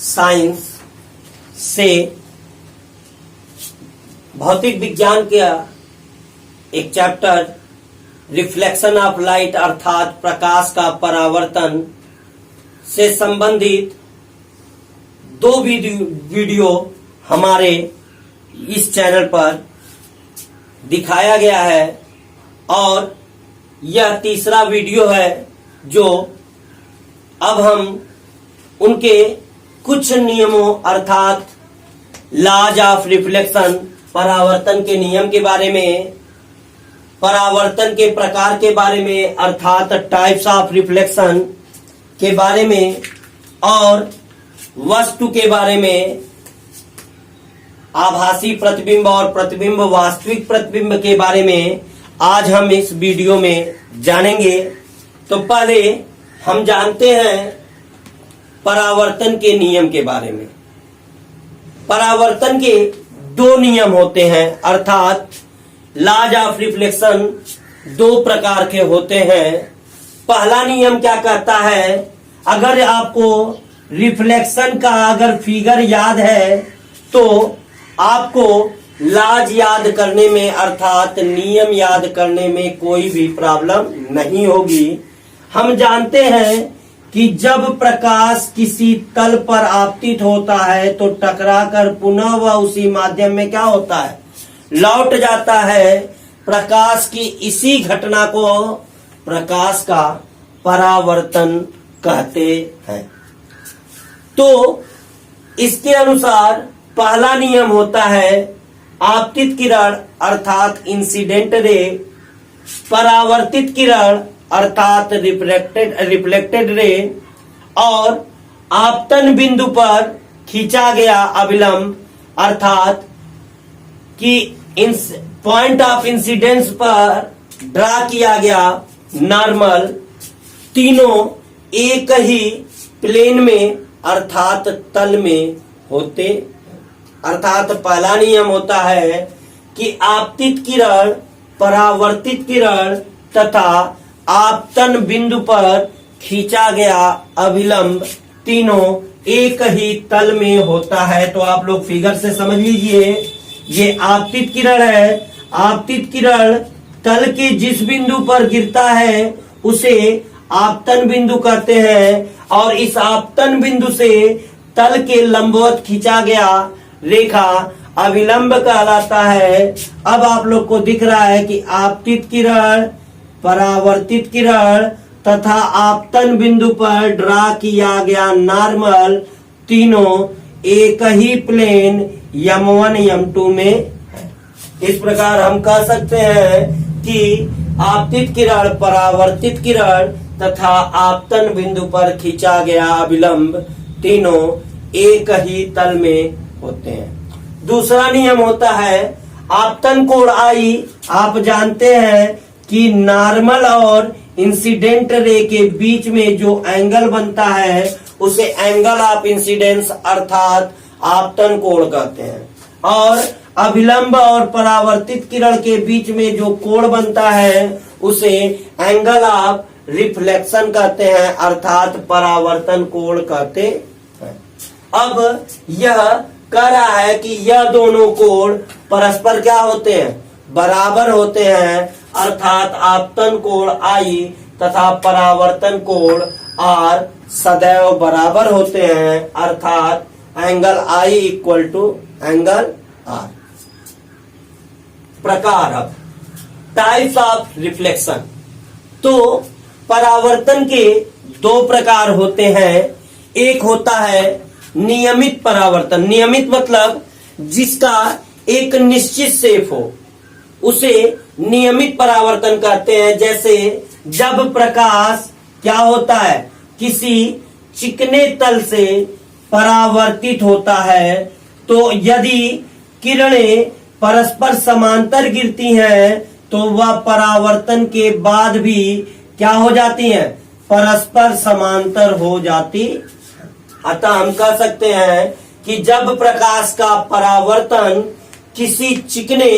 Science से भौतिक विज्ञान का एक चैप्टर रिफ्लेक्शन ऑफ लाइट अर्थात प्रकाश का परावर्तन से संबंधित दो वीडियो हमारे इस चैनल पर दिखाया गया है और यह तीसरा वीडियो है जो अब हम उनके कुछ नियमों अर्थात लॉज ऑफ रिफ्लेक्शन परावर्तन के नियम के बारे में, परावर्तन के प्रकार के बारे में अर्थात टाइप्स ऑफ रिफ्लेक्शन के बारे में और वस्तु के बारे में, आभासी प्रतिबिंब और प्रतिबिंब वास्तविक प्रतिबिंब के बारे में आज हम इस वीडियो में जानेंगे। तो पहले हम जानते हैं परावर्तन के नियम के बारे में। परावर्तन के दो नियम होते हैं अर्थात लॉज ऑफ रिफ्लेक्शन दो प्रकार के होते हैं। पहला नियम क्या कहता है, अगर आपको रिफ्लेक्शन का अगर फिगर याद है तो आपको लॉज याद करने में अर्थात नियम याद करने में कोई भी प्रॉब्लम नहीं होगी। हम जानते हैं कि जब प्रकाश किसी तल पर आपतित होता है तो टकराकर पुनः वह उसी माध्यम में क्या होता है, लौट जाता है। प्रकाश की इसी घटना को प्रकाश का परावर्तन कहते हैं। तो इसके अनुसार पहला नियम होता है आपतित किरण अर्थात इंसिडेंट रे, परावर्तित किरण अर्थात रिफ्लेक्टेड रे और आपतन बिंदु पर खींचा गया अभिलंब अर्थात कि पॉइंट ऑफ इंसिडेंस पर ड्रा किया गया नॉर्मल, तीनों एक ही प्लेन में अर्थात तल में होते। अर्थात पहला नियम होता है कि आपतित किरण, परावर्तित किरण तथा आपतन बिंदु पर खींचा गया अभिलंब तीनों एक ही तल में होता है। तो आप लोग फिगर से समझ लीजिए, ये आपतित किरण है। आपतित किरण तल के जिस बिंदु पर गिरता है उसे आपतन बिंदु कहते हैं और इस आपतन बिंदु से तल के लंबवत खींचा गया रेखा अभिलंब कहलाता है। अब आप लोग को दिख रहा है कि आपतित किरण, परावर्तित किरण तथा आपतन बिंदु पर ड्रा किया गया नॉर्मल तीनों एक ही प्लेन M1 M2 में है। इस प्रकार हम कह सकते हैं कि आपतित किरण, परावर्तित किरण तथा आपतन बिंदु पर खींचा गया अभिलंब तीनों एक ही तल में होते हैं। दूसरा नियम होता है आपतन कोण I। आप जानते हैं कि नॉर्मल और इंसिडेंट रे के बीच में जो एंगल बनता है उसे एंगल ऑफ इंसिडेंस अर्थात आपतन कोण कहते हैं और अभिलंब और परावर्तित किरण के बीच में जो कोण बनता है उसे एंगल ऑफ रिफ्लेक्शन कहते हैं अर्थात परावर्तन कोण कहते हैं। अब यह कह रहा है कि यह दोनों कोण परस्पर क्या होते हैं, बराबर होते हैं अर्थात आपतन कोण I तथा परावर्तन कोण R सदैव बराबर होते हैं अर्थात angle I equal to angle R। प्रकार अब टाइप्स ऑफ रिफ्लेक्शन। तो परावर्तन के दो प्रकार होते हैं। एक होता है नियमित परावर्तन। नियमित मतलब जिसका एक निश्चित शेप हो उसे नियमित परावर्तन कहते हैं। जैसे जब प्रकाश क्या होता है, किसी चिकने तल से परावर्तित होता है तो यदि किरणें परस्पर समांतर गिरती हैं तो वह परावर्तन के बाद भी क्या हो जाती हैं, परस्पर समांतर हो जाती। अतः हम कह सकते हैं कि जब प्रकाश का परावर्तन किसी चिकने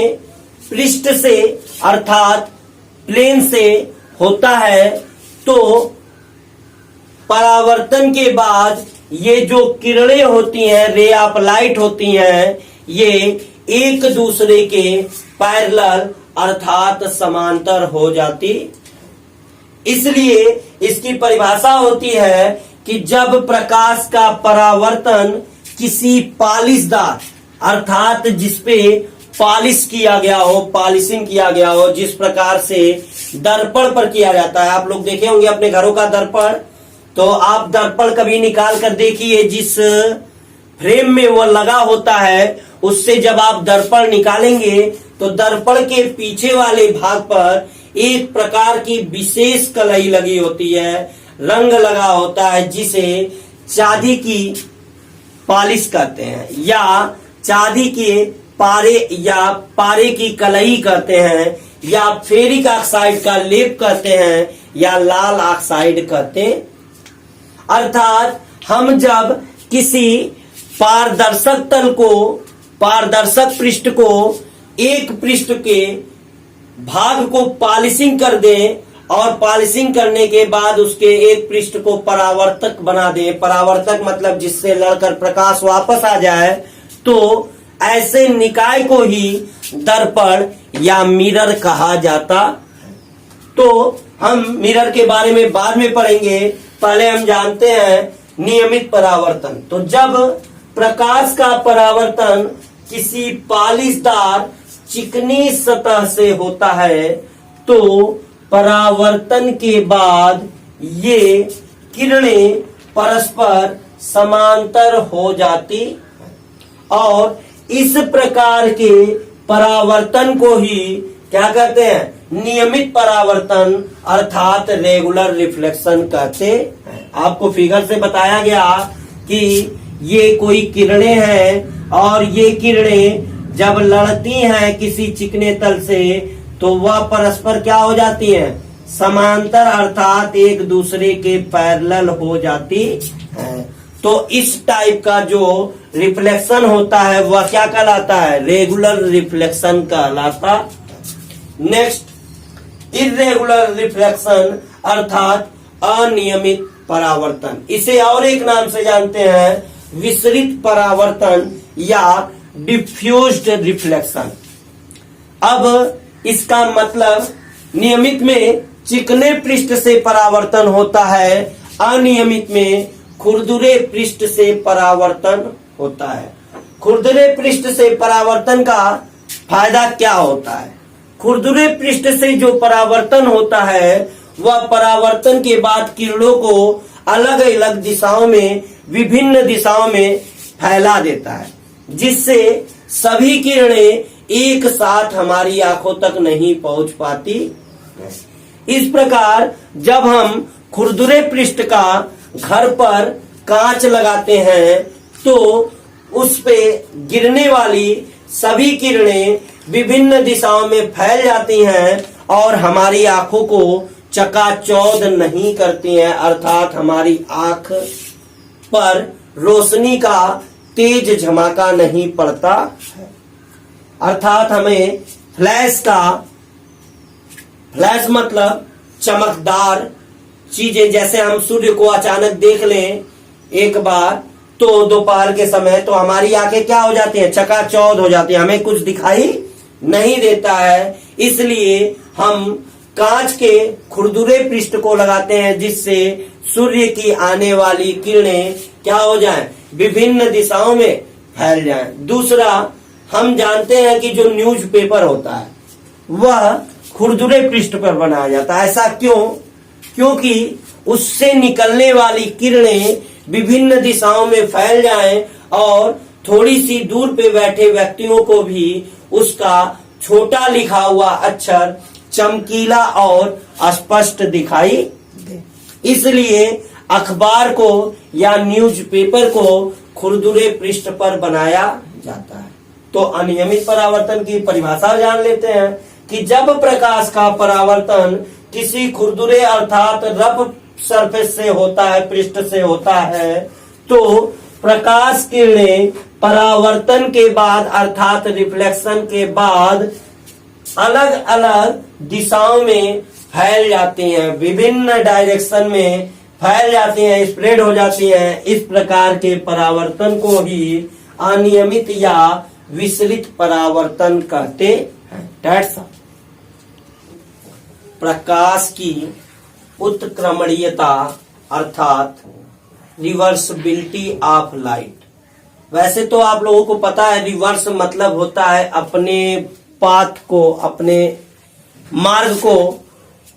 पृष्ठ से अर्थात प्लेन से होता है तो परावर्तन के बाद ये जो किरणें होती हैं, रे ऑफ लाइट होती हैं, ये एक दूसरे के पैरेलल अर्थात समांतर हो जाती। इसलिए इसकी परिभाषा होती है कि जब प्रकाश का परावर्तन किसी पॉलिशदार अर्थात जिसपे पॉलिश किया गया हो, पॉलिशिंग किया गया हो, जिस प्रकार से दर्पण पर किया जाता है। आप लोग देखे होंगे अपने घरों का दर्पण, तो आप दर्पण कभी निकाल कर देखिए, जिस फ्रेम में वो लगा होता है उससे जब आप दर्पण निकालेंगे तो दर्पण के पीछे वाले भाग पर एक प्रकार की विशेष कलई लगी होती है, रंग लगा होता है, जिसे चांदी की पॉलिश कहते हैं या चांदी के पारे या पारे की कलई कहते हैं या फेरिक ऑक्साइड का लेप कहते हैं या लाल ऑक्साइड कहते हैं। अर्थात हम जब किसी पारदर्शक तल को, पारदर्शक पृष्ठ को, एक पृष्ठ के भाग को पॉलिशिंग कर दें और पॉलिशिंग करने के बाद उसके एक पृष्ठ को परावर्तक बना दें, परावर्तक मतलब जिससे लड़कर प्रकाश वापस आ जाए, तो ऐसे निकाय को ही दर्पण या मिरर कहा जाता। तो हम मिरर के बारे में बाद में पढ़ेंगे, पहले हम जानते हैं नियमित परावर्तन। तो जब प्रकाश का परावर्तन किसी पॉलिशदार चिकनी सतह से होता है तो परावर्तन के बाद ये किरणें परस्पर समांतर हो जाती और इस प्रकार के परावर्तन को ही क्या कहते हैं? नियमित परावर्तन अर्थात रेगुलर रिफ्लेक्शन कहते हैं। आपको फिगर से बताया गया कि ये कोई किरणें हैं और ये किरणें जब लड़ती हैं किसी चिकने तल से तो वह परस्पर क्या हो जाती हैं? समांतर अर्थात एक दूसरे के पैरेलल हो जाती है। तो इस टाइप का जो रिफ्लेक्शन होता है वह क्या कहलाता है? रेगुलर रिफ्लेक्शन कहलाता। नेक्स्ट, इर्रेगुलर रिफ्लेक्शन अर्थात अनियमित परावर्तन। इसे और एक नाम से जानते हैं विसरित परावर्तन या डिफ्यूज्ड रिफ्लेक्शन। अब इसका मतलब नियमित में चिकने पृष्ठ से परावर्तन होता है, अनियमित में खुरदुरे पृष्ठ से परावर्तन होता है। खुरदुरे पृष्ठ से परावर्तन का फायदा क्या होता है? खुरदुरे पृष्ठ से जो परावर्तन होता है वह परावर्तन के बाद किरणों को अलग अलग दिशाओं में, विभिन्न दिशाओं में फैला देता है, जिससे सभी किरणें एक साथ हमारी आंखों तक नहीं पहुंच पाती। इस प्रकार जब हम खुरदुरे पृष्ठ का घर पर कांच लगाते हैं तो उस पे गिरने वाली सभी किरणें विभिन्न दिशाओं में फैल जाती हैं और हमारी आंखों को चकाचौंध नहीं करती हैं, अर्थात हमारी आंख पर रोशनी का तेज झमाका नहीं पड़ता, अर्थात हमें फ्लैश मतलब चमकदार चीजें, जैसे हम सूर्य को अचानक देख लें एक बार तो दोपहर के समय, तो हमारी आंखें क्या हो जाती हैं? चकाचौंध हो जाती है, हमें कुछ दिखाई नहीं देता है। इसलिए हम कांच के खुरदुरे पृष्ठ को लगाते हैं जिससे सूर्य की आने वाली किरणें क्या हो जाएं? विभिन्न दिशाओं में फैल जाएं। दूसरा, हम जानते हैं कि जो न्यूज़पेपर होता है वह खुरदुरे पृष्ठ पर बनाया जाता है। ऐसा क्यों? क्योंकि उससे निकलने वाली किरणें विभिन्न दिशाओं में फैल जाएं और थोड़ी सी दूर पे बैठे व्यक्तियों को भी उसका छोटा लिखा हुआ अक्षर चमकीला और स्पष्ट दिखाई दे। इसलिए अखबार को या न्यूज़पेपर को खुरदुरे पृष्ठ पर बनाया जाता है। तो अनियमित परावर्तन की परिभाषा जान लेते हैं कि जब प्रकाश का परावर्तन किसी खुरदुरे अर्थात रफ सरफेस से होता है, पृष्ठ से होता है, तो प्रकाश किरणें परावर्तन के बाद अर्थात रिफ्लेक्शन के बाद अलग अलग दिशाओं में फैल जाती हैं, विभिन्न डायरेक्शन में फैल जाती हैं, स्प्रेड हो जाती हैं। इस प्रकार के परावर्तन को ही अनियमित या विचलित परावर्तन कहते हैं। That's all। प्रकाश की उत्क्रमणीयता अर्थात रिवर्सिबिलिटी ऑफ लाइट। वैसे तो आप लोगों को पता है रिवर्स मतलब होता है अपने पाथ को, अपने मार्ग को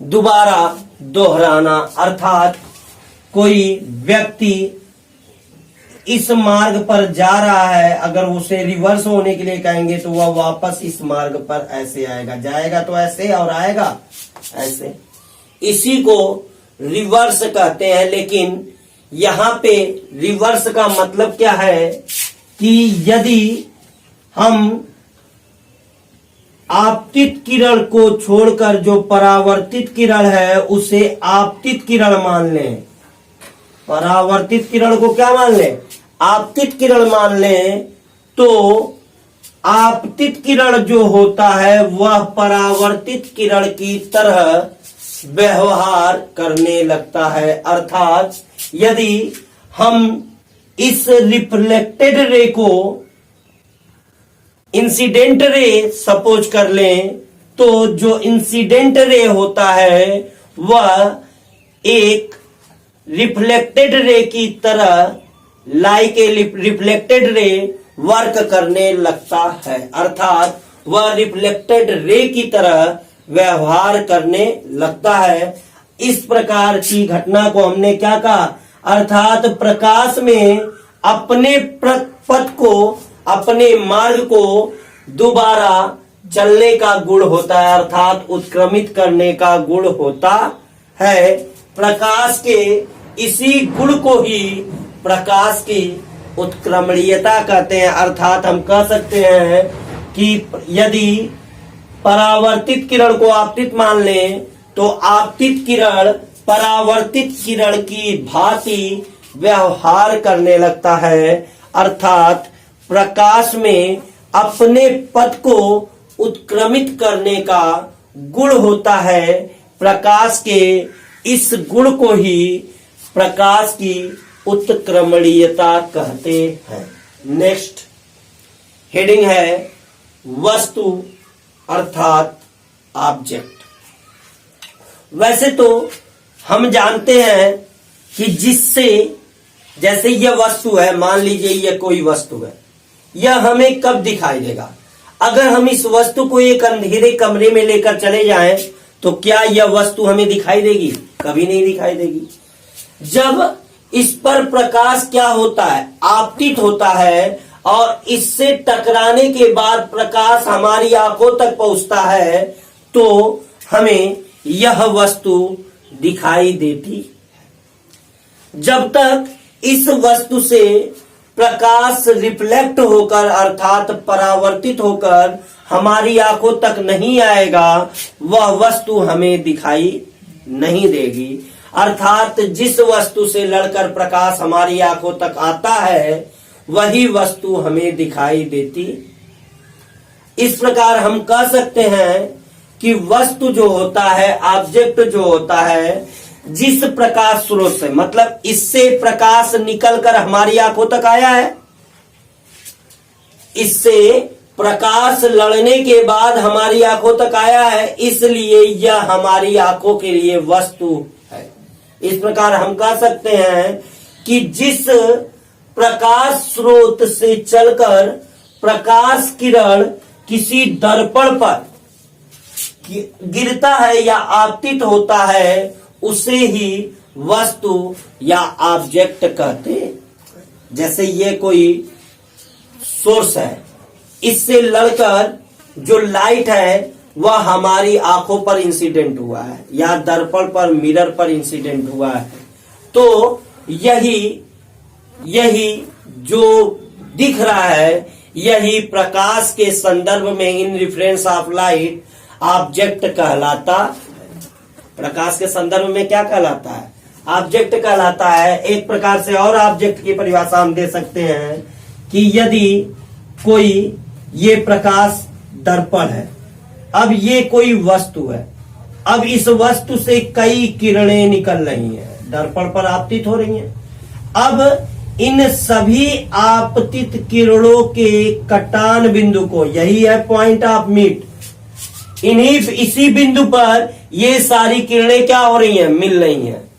दोबारा दोहराना, अर्थात कोई व्यक्ति इस मार्ग पर जा रहा है, अगर उसे रिवर्स होने के लिए कहेंगे तो वह वापस इस मार्ग पर ऐसे आएगा, जाएगा तो ऐसे और आएगा ऐसे, इसी को रिवर्स कहते हैं। लेकिन यहाँ पे रिवर्स का मतलब क्या है कि यदि हम आपतित किरण को छोड़कर जो परावर्तित किरण है उसे आपतित किरण मान लें, परावर्तित किरण को क्या मान लें, आपतित किरण मान लें, तो आपतित किरण जो होता है वह परावर्तित किरण की तरह व्यवहार करने लगता है। अर्थात यदि हम इस रिफ्लेक्टेड रे को इंसिडेंट रे सपोज कर लें, तो जो इंसिडेंट रे होता है वह एक रिफ्लेक्टेड रे की तरह, like a reflected ray work करने लगता है। अर्थात वह रिफ्लेक्टेड रे की तरह व्यवहार करने लगता है। इस प्रकार की घटना को हमने क्या कहा, अर्थात प्रकाश में अपने पथ को, अपने मार्ग को दोबारा चलने का गुण होता है, अर्थात उत्क्रमित करने का गुण होता है। प्रकाश के इसी गुण को ही प्रकाश की उत्क्रमणीयता कहते हैं। अर्थात हम कह सकते हैं कि यदि परावर्तित किरण को आपतित मान लें तो आपतित किरण परावर्तित किरण की भांति व्यवहार करने लगता है। अर्थात प्रकाश में अपने पथ को उत्क्रमित करने का गुण होता है। प्रकाश के इस गुण को ही प्रकाश की उत्क्रमणीयता कहते हैं। नेक्स्ट हेडिंग है वस्तु अर्थात ऑब्जेक्ट। वैसे तो हम जानते हैं कि जिससे, जैसे यह वस्तु है, मान लीजिए यह कोई वस्तु है, यह हमें कब दिखाई देगा, अगर हम इस वस्तु को एक अंधेरे कमरे में लेकर चले जाएं तो क्या यह वस्तु हमें दिखाई देगी, कभी नहीं दिखाई देगी। जब इस पर प्रकाश क्या होता है, आपतित होता है, और इससे टकराने के बाद प्रकाश हमारी आंखों तक पहुंचता है तो हमें यह वस्तु दिखाई देती। जब तक इस वस्तु से प्रकाश रिफ्लेक्ट होकर, अर्थात परावर्तित होकर हमारी आंखों तक नहीं आएगा, वह वस्तु हमें दिखाई नहीं देगी। अर्थात जिस वस्तु से लड़कर प्रकाश हमारी आंखों तक आता है वही वस्तु हमें दिखाई देती। इस प्रकार हम कह सकते हैं कि वस्तु जो होता है, ऑब्जेक्ट जो होता है, जिस प्रकाश स्रोत से, मतलब इससे प्रकाश निकलकर हमारी आंखों तक आया है, इससे प्रकाश लड़ने के बाद हमारी आंखों तक आया है, इसलिए यह हमारी आंखों के लिए वस्तु है। इस प्रकार हम कह सकते हैं कि जिस प्रकाश स्रोत से चलकर प्रकाश किरण किसी दर्पण पर गिरता है या आपतित होता है उसे ही वस्तु या ऑब्जेक्ट कहते हैं। जैसे ये कोई सोर्स है, इससे लड़कर जो लाइट है वह हमारी आंखों पर इंसिडेंट हुआ है या दर्पण पर, मिरर पर इंसिडेंट हुआ है, तो यही जो दिख रहा है यही प्रकाश के संदर्भ में, इन रिफरेंस ऑफ लाइट, ऑब्जेक्ट कहलाता। प्रकाश के संदर्भ में क्या कहलाता है, ऑब्जेक्ट कहलाता है। एक प्रकार से और ऑब्जेक्ट की परिभाषा हम दे सकते हैं कि यदि कोई ये प्रकाश दर्पण है, अब ये कोई वस्तु है, अब इस वस्तु से कई किरणें निकल रही हैं, दर्पण पर आपतित हो रही हैं। अब इन सभी आपतित किरणों के कटान बिंदु को, यही है पॉइंट ऑफ मीट, इसी बिंदु पर ये सारी किरणें क्या हो रही हैं, मिल रही हैं।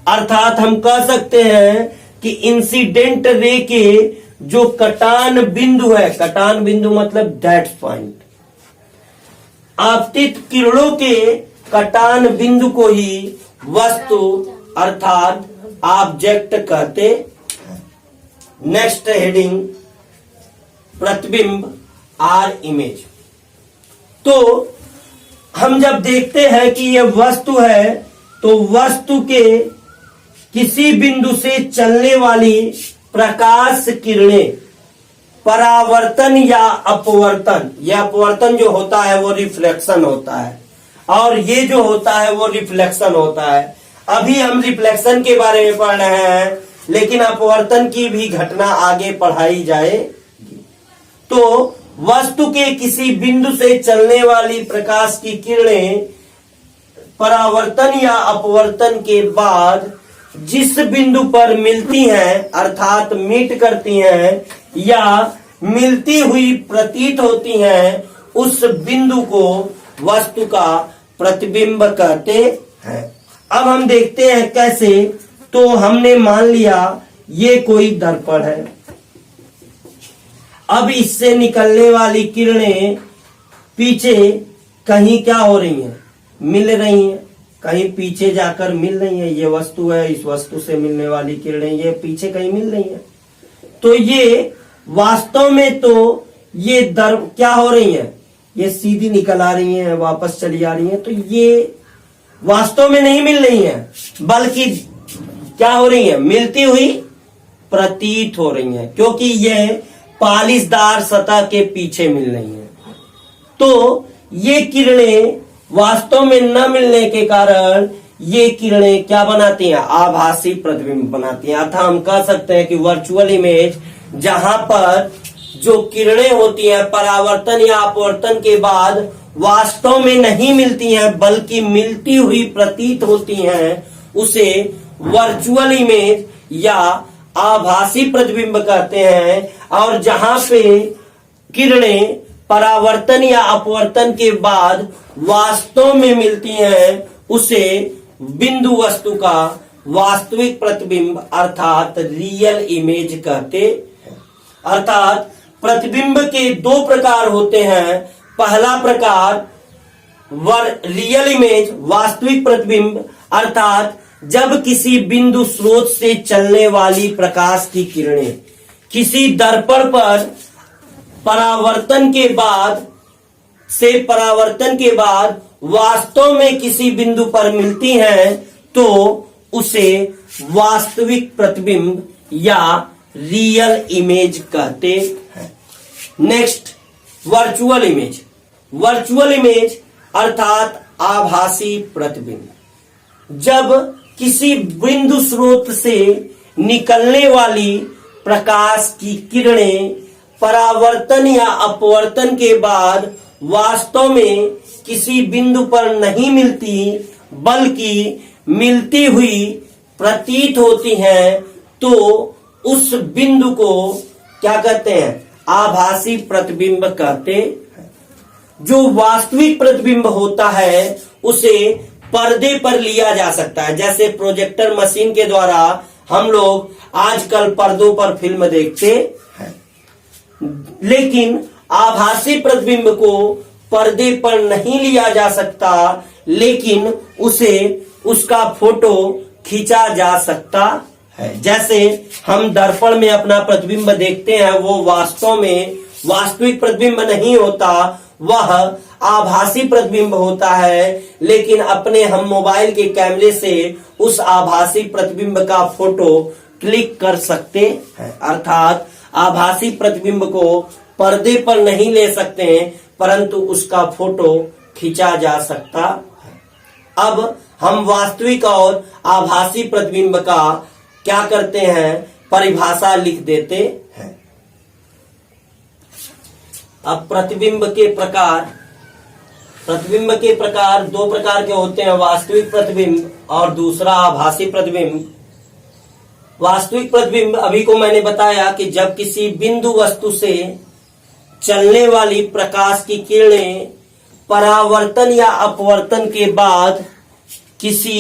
अर्थात हम कह सकते हैं कि इंसिडेंट रे के जो कटान बिंदु है, कटान बिंदु मतलब दैट पॉइंट, आपतित किरणों के कटान बिंदु को ही वस्तु अर्थात ऑब्जेक्ट कहते हैं। नेक्स्ट हेडिंग, प्रतिबिंब आर इमेज। तो हम जब देखते हैं कि यह वस्तु है, तो वस्तु के किसी बिंदु से चलने वाली प्रकाश किरणें परावर्तन या अपवर्तन, यह अपवर्तन जो होता है वो रिफ्लेक्शन होता है, और ये जो होता है वो रिफ्लेक्शन होता है। अभी हम रिफ्लेक्शन के बारे में पढ़ रहे हैं, लेकिन अपवर्तन की भी घटना आगे पढ़ाई जाएगी। तो वस्तु के किसी बिंदु से चलने वाली प्रकाश की किरणें परावर्तन या अपवर्तन के बाद जिस बिंदु पर मिलती हैं अर्थात मीट करती हैं या मिलती हुई प्रतीत होती हैं, उस बिंदु को वस्तु का प्रतिबिंब कहते हैं। अब हम देखते हैं कैसे। तो हमने मान लिया ये कोई दर्पण है। अब इससे निकलने वाली किरणें पीछे कहीं क्या हो रही हैं, मिल रही हैं, कहीं पीछे जाकर मिल रही हैं। ये वस्तु है, इस वस्तु से मिलने वाली किरणें ये पीछे कहीं मिल रही हैं। तो ये वास्तव में तो ये क्या हो रही हैं, ये सीधी निकल आ रही हैं, वापस चली आ रही हैं। तो ये वास्तव में नहीं मिल रही हैं, बल्कि क्या हो रही हैं, मिलती हुई प्रतीत हो रही हैं, क्योंकि ये पालिशदार सतह के पीछे मिल रही हैं। तो ये किरणें वास्तव में न मिलने के कारण ये किरणें क्या बनाती हैं, आभासी प्रतिबिंब बनाती हैं। अर्थात हम कह सकते हैं कि वर्चुअल इमेज, जहां पर जो किरणें होती हैं परावर्तन या अपवर्तन के बाद वास्तव में नहीं मिलती हैं बल्कि मिलती हुई प्रतीत होती हैं, उसे वर्चुअल इमेज या आभासी प्रतिबिंब कहते हैं। और जहां पे किरणें परावर्तन या अपवर्तन के बाद वास्तव में मिलती हैं, उसे बिंदु वस्तु का वास्तविक प्रतिबिंब अर्थात रियल इमेज कहते हैं। अर्थात प्रतिबिंब के दो प्रकार होते हैं। पहला प्रकार रियल इमेज, वास्तविक प्रतिबिंब, अर्थात जब किसी बिंदु स्रोत से चलने वाली प्रकाश की किरणें किसी दर्पण पर परावर्तन के बाद वास्तव में किसी बिंदु पर मिलती हैं, तो उसे वास्तविक प्रतिबिंब या रियल इमेज कहते हैं। Next, virtual image. Virtual image अर्थात आभासी प्रतिबिंब, जब किसी बिंदु स्रोत से निकलने वाली प्रकाश की किरणें परावर्तन या अपवर्तन के बाद वास्तव में किसी बिंदु पर नहीं मिलती बल्कि मिलती हुई प्रतीत होती हैं, तो उस बिंदु को क्या कहते हैं, आभासी प्रतिबिंब कहते हैं। जो वास्तविक प्रतिबिंब होता है उसे पर्दे पर लिया जा सकता है, जैसे प्रोजेक्टर मशीन के द्वारा हम लोग आजकल पर्दों पर फिल्म देखते हैं। लेकिन आभासी प्रतिबिंब को पर्दे पर नहीं लिया जा सकता, लेकिन उसे उसका फोटो खींचा जा सकता है। जैसे हम दर्पण में अपना प्रतिबिंब देखते हैं, वो वास्तव में वास्तविक प्रतिबिंब नहीं होता, वह आभासी प्रतिबिंब होता है, लेकिन अपने हम मोबाइल के कैमरे से उस आभासी प्रतिबिंब का फोटो क्लिक कर सकते हैं। अर्थात आभासी प्रतिबिंब को पर्दे पर नहीं ले सकते हैं, परंतु उसका फोटो खींचा जा सकता है। अब हम वास्तविक और आभासी प्रतिबिंब का क्या करते हैं, परिभाषा लिख देते हैं। अब प्रतिबिंब के प्रकार। प्रतिबिंब के प्रकार दो प्रकार के होते हैं, वास्तविक प्रतिबिंब और दूसरा आभासी प्रतिबिंब। वास्तविक प्रतिबिंब अभी को मैंने बताया कि जब किसी बिंदु वस्तु से चलने वाली प्रकाश की किरणें परावर्तन या अपवर्तन के बाद किसी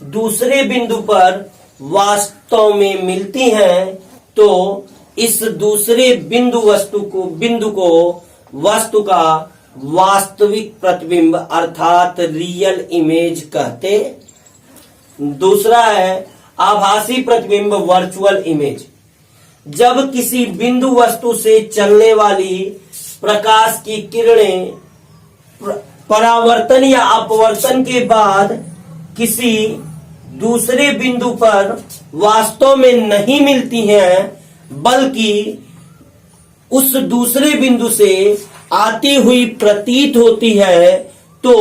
दूसरे बिंदु पर वास्तव में मिलती हैं, तो इस दूसरे बिंदु को वस्तु का वास्तविक प्रतिबिंब अर्थात रियल इमेज कहते। दूसरा है आभासी प्रतिबिंब, वर्चुअल इमेज। जब किसी बिंदु वस्तु से चलने वाली प्रकाश की किरणें परावर्तन या अपवर्तन के बाद किसी दूसरे बिंदु पर वास्तव में नहीं मिलती हैं, बल्कि उस दूसरे बिंदु से आती हुई प्रतीत होती है, तो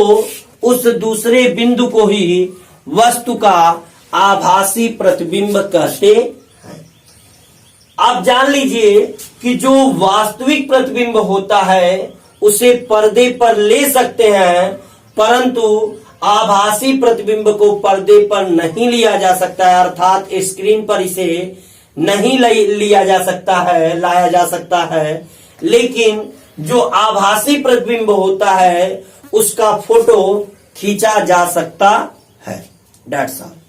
उस दूसरे बिंदु को ही वस्तु का आभासी प्रतिबिंब कहते हैं। आप जान लीजिए कि जो वास्तविक प्रतिबिंब होता है उसे पर्दे पर ले सकते हैं, परंतु आभासी प्रतिबिंब को पर्दे पर नहीं लिया जा सकता है, अर्थात स्क्रीन पर इसे नहीं लाया जा सकता है। लेकिन जो आभासी प्रतिबिंब होता है उसका फोटो खींचा जा सकता है। That's all.